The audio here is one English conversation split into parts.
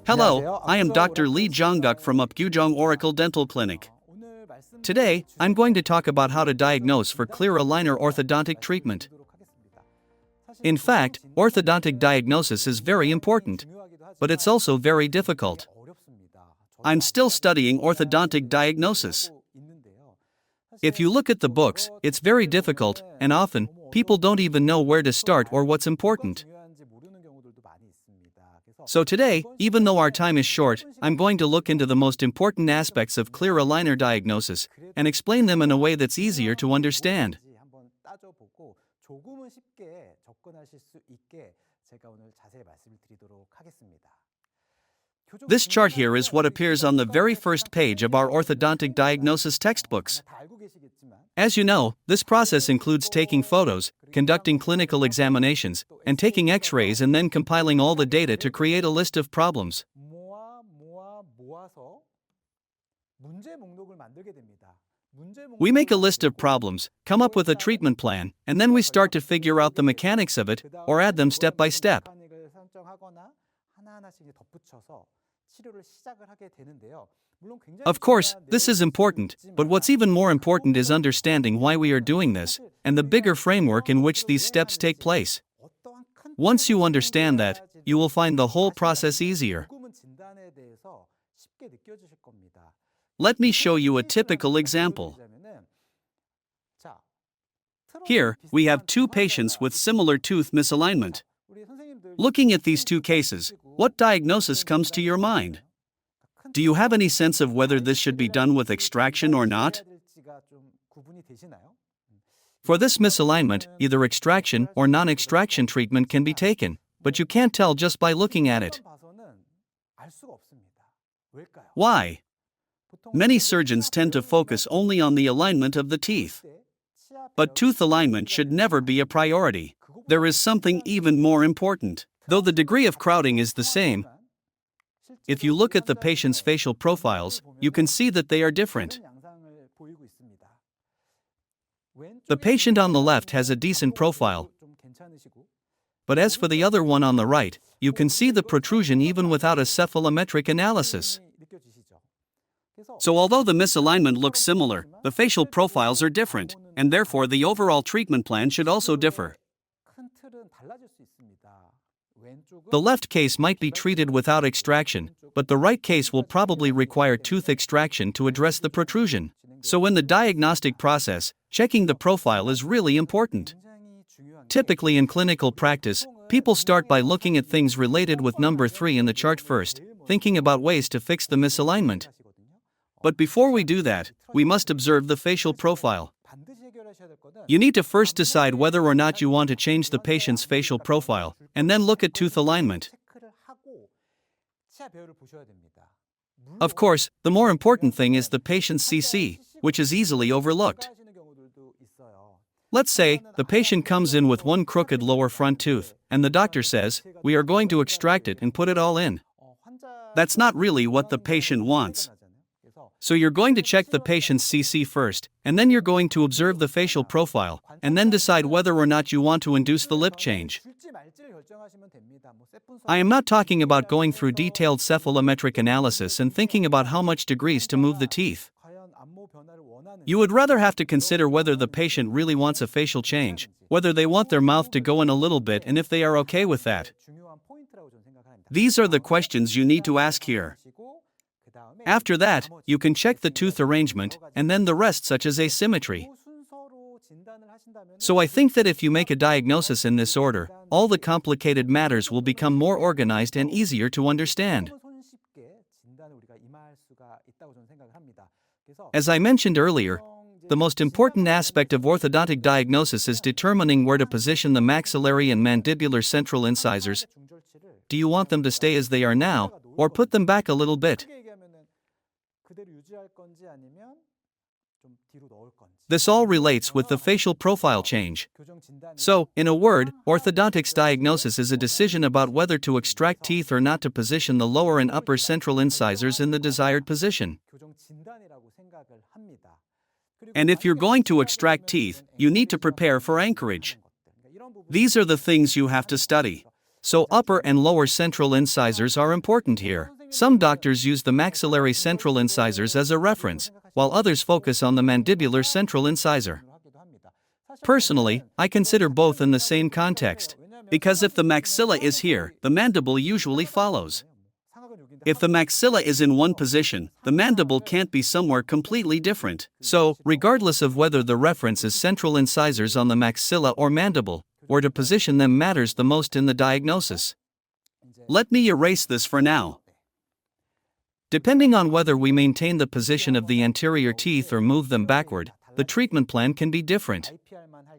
Hello, I am Dr. Lee Jong-guk from Upgyujong Oracle Dental Clinic. Today, I'm going to talk about how to diagnose for clear aligner orthodontic treatment. In fact, orthodontic diagnosis is very important, but it's also very difficult. I'm still studying orthodontic diagnosis. If you look at the books, it's very difficult, and often, people don't even know where to start or what's important. So today, even though our time is short, I'm going to look into the most important aspects of clear aligner diagnosis and explain them in a way that's easier to understand. This chart here is what appears on the very first page of our orthodontic diagnosis textbooks. As you know, this process includes taking photos, conducting clinical examinations, and taking X-rays and then compiling all the data to create a list of problems. We make a list of problems, come up with a treatment plan, and then we start to figure out the mechanics of it, or add them step by step. Of course, this is important, but what's even more important is understanding why we are doing this, and the bigger framework in which these steps take place. Once you understand that, you will find the whole process easier. Let me show you a typical example. Here, we have two patients with similar tooth misalignment. Looking at these two cases, what diagnosis comes to your mind? Do you have any sense of whether this should be done with extraction or not? For this misalignment, either extraction or non-extraction treatment can be taken, but you can't tell just by looking at it. Why? Many surgeons tend to focus only on the alignment of the teeth. But tooth alignment should never be a priority. There is something even more important. Though the degree of crowding is the same, if you look at the patient's facial profiles, you can see that they are different. The patient on the left has a decent profile, but as for the other one on the right, you can see the protrusion even without a cephalometric analysis. So although the misalignment looks similar, the facial profiles are different, and therefore the overall treatment plan should also differ. The left case might be treated without extraction, but the right case will probably require tooth extraction to address the protrusion. So in the diagnostic process, checking the profile is really important. Typically in clinical practice, people start by looking at things related with number 3 in the chart first, thinking about ways to fix the misalignment. But before we do that, we must observe the facial profile. You need to first decide whether or not you want to change the patient's facial profile, and then look at tooth alignment. Of course, the more important thing is the patient's CC, which is easily overlooked. Let's say, the patient comes in with one crooked lower front tooth, and the doctor says, "We are going to extract it and put it all in." That's not really what the patient wants. So you're going to check the patient's CC first, and then you're going to observe the facial profile, and then decide whether or not you want to induce the lip change. I am not talking about going through detailed cephalometric analysis and thinking about how much degrees to move the teeth. You would rather have to consider whether the patient really wants a facial change, whether they want their mouth to go in a little bit and if they are okay with that. These are the questions you need to ask here. After that, you can check the tooth arrangement, and then the rest such as asymmetry. So I think that if you make a diagnosis in this order, all the complicated matters will become more organized and easier to understand. As I mentioned earlier, the most important aspect of orthodontic diagnosis is determining where to position the maxillary and mandibular central incisors. Do you want them to stay as they are now, or put them back a little bit? This all relates with the facial profile change. So, in a word, orthodontics diagnosis is a decision about whether to extract teeth or not to position the lower and upper central incisors in the desired position. And if you're going to extract teeth, you need to prepare for anchorage. These are the things you have to study. So upper and lower central incisors are important here. Some doctors use the maxillary central incisors as a reference, while others focus on the mandibular central incisor. Personally, I consider both in the same context, because if the maxilla is here, the mandible usually follows. If the maxilla is in one position, the mandible can't be somewhere completely different. So, regardless of whether the reference is central incisors on the maxilla or mandible, where to position them matters the most in the diagnosis. Let me erase this for now. Depending on whether we maintain the position of the anterior teeth or move them backward, the treatment plan can be different.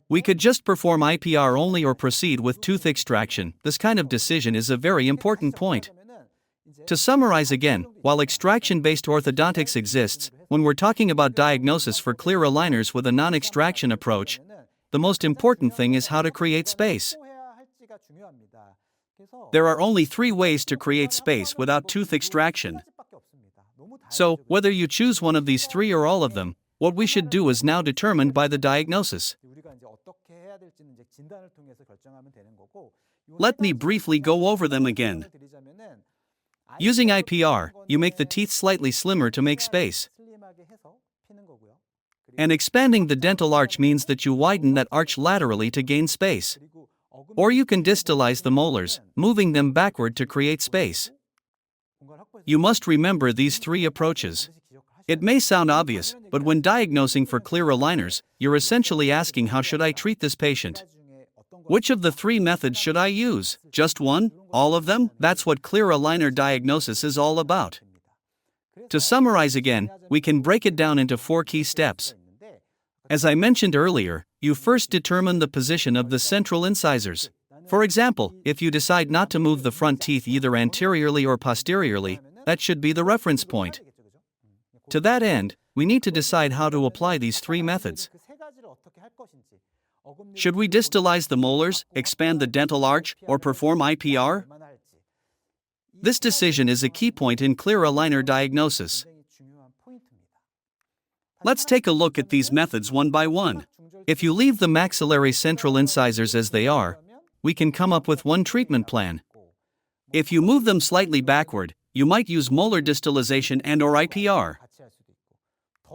We could just perform IPR only or proceed with tooth extraction. This kind of decision is a very important point. To summarize again, while extraction-based orthodontics exists, when we're talking about diagnosis for clear aligners with a non-extraction approach, the most important thing is how to create space. There are only 3 ways to create space without tooth extraction. So, whether you choose one of these 3 or all of them, what we should do is now determined by the diagnosis. Let me briefly go over them again. Using IPR, you make the teeth slightly slimmer to make space. And expanding the dental arch means that you widen that arch laterally to gain space. Or you can distalize the molars, moving them backward to create space. You must remember these 3 approaches. It may sound obvious, but when diagnosing for clear aligners, you're essentially asking, how should I treat this patient? Which of the 3 methods should I use? Just one? All of them? That's what clear aligner diagnosis is all about. To summarize again, we can break it down into 4 key steps. As I mentioned earlier, you first determine the position of the central incisors. For example, if you decide not to move the front teeth either anteriorly or posteriorly, that should be the reference point. To that end, we need to decide how to apply these 3 methods. Should we distalize the molars, expand the dental arch, or perform IPR? This decision is a key point in clear aligner diagnosis. Let's take a look at these methods one by one. If you leave the maxillary central incisors as they are, we can come up with one treatment plan. If you move them slightly backward, you might use molar distalization and/or IPR.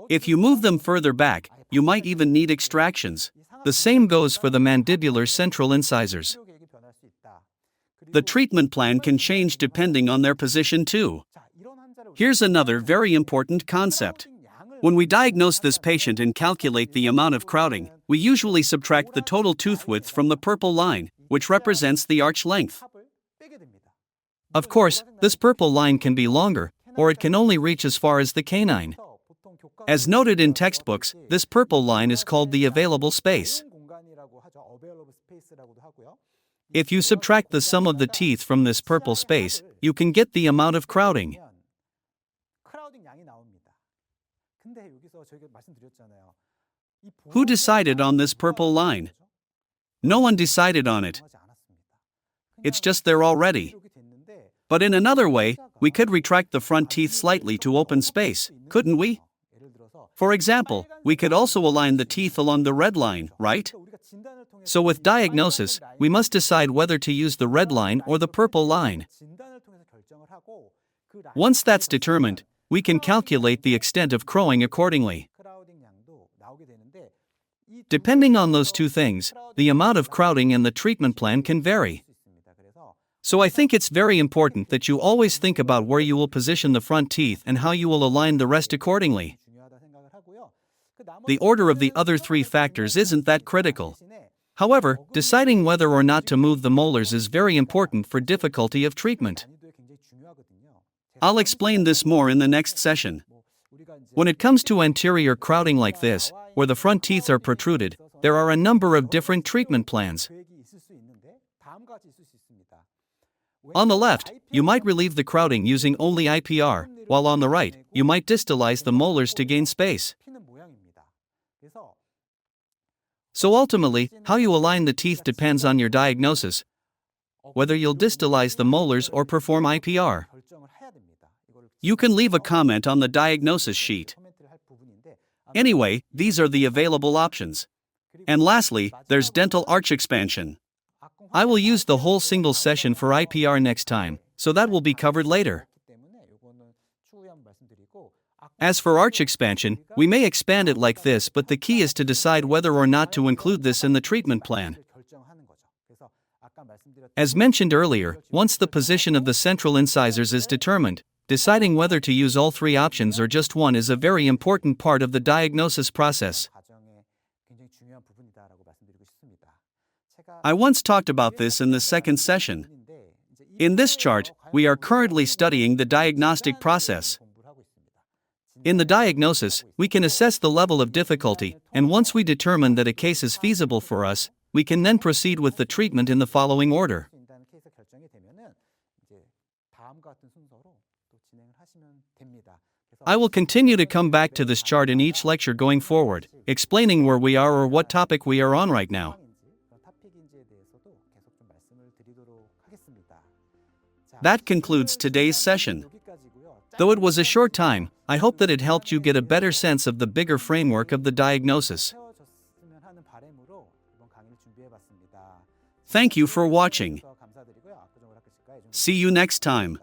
If you move them further back, you might even need extractions. The same goes for the mandibular central incisors. The treatment plan can change depending on their position too. Here's another very important concept. When we diagnose this patient and calculate the amount of crowding, we usually subtract the total tooth width from the purple line, which represents the arch length. Of course, this purple line can be longer, or it can only reach as far as the canine. As noted in textbooks, this purple line is called the available space. If you subtract the sum of the teeth from this purple space, you can get the amount of crowding. Who decided on this purple line? No one decided on it. It's just there already. But in another way, we could retract the front teeth slightly to open space, couldn't we? For example, we could also align the teeth along the red line, right? So with diagnosis, we must decide whether to use the red line or the purple line. Once that's determined, we can calculate the extent of crowing accordingly. Depending on those 2 things, the amount of crowding and the treatment plan can vary. So I think it's very important that you always think about where you will position the front teeth and how you will align the rest accordingly. The order of the other 3 factors isn't that critical. However, deciding whether or not to move the molars is very important for difficulty of treatment. I'll explain this more in the next session. When it comes to anterior crowding like this, where the front teeth are protruded, there are a number of different treatment plans. On the left, you might relieve the crowding using only IPR, while on the right, you might distalize the molars to gain space. So ultimately, how you align the teeth depends on your diagnosis, whether you'll distalize the molars or perform IPR. You can leave a comment on the diagnosis sheet. Anyway, these are the available options. And lastly, there's dental arch expansion. I will use the whole single session for IPR next time, so that will be covered later. As for arch expansion, we may expand it like this, but the key is to decide whether or not to include this in the treatment plan. As mentioned earlier, once the position of the central incisors is determined, deciding whether to use all three options or just one is a very important part of the diagnosis process. I once talked about this in the second session. In this chart, we are currently studying the diagnostic process. In the diagnosis, we can assess the level of difficulty, and once we determine that a case is feasible for us, we can then proceed with the treatment in the following order. I will continue to come back to this chart in each lecture going forward, explaining where we are or what topic we are on right now. That concludes today's session. Though it was a short time, I hope that it helped you get a better sense of the bigger framework of the diagnosis. Thank you for watching. See you next time.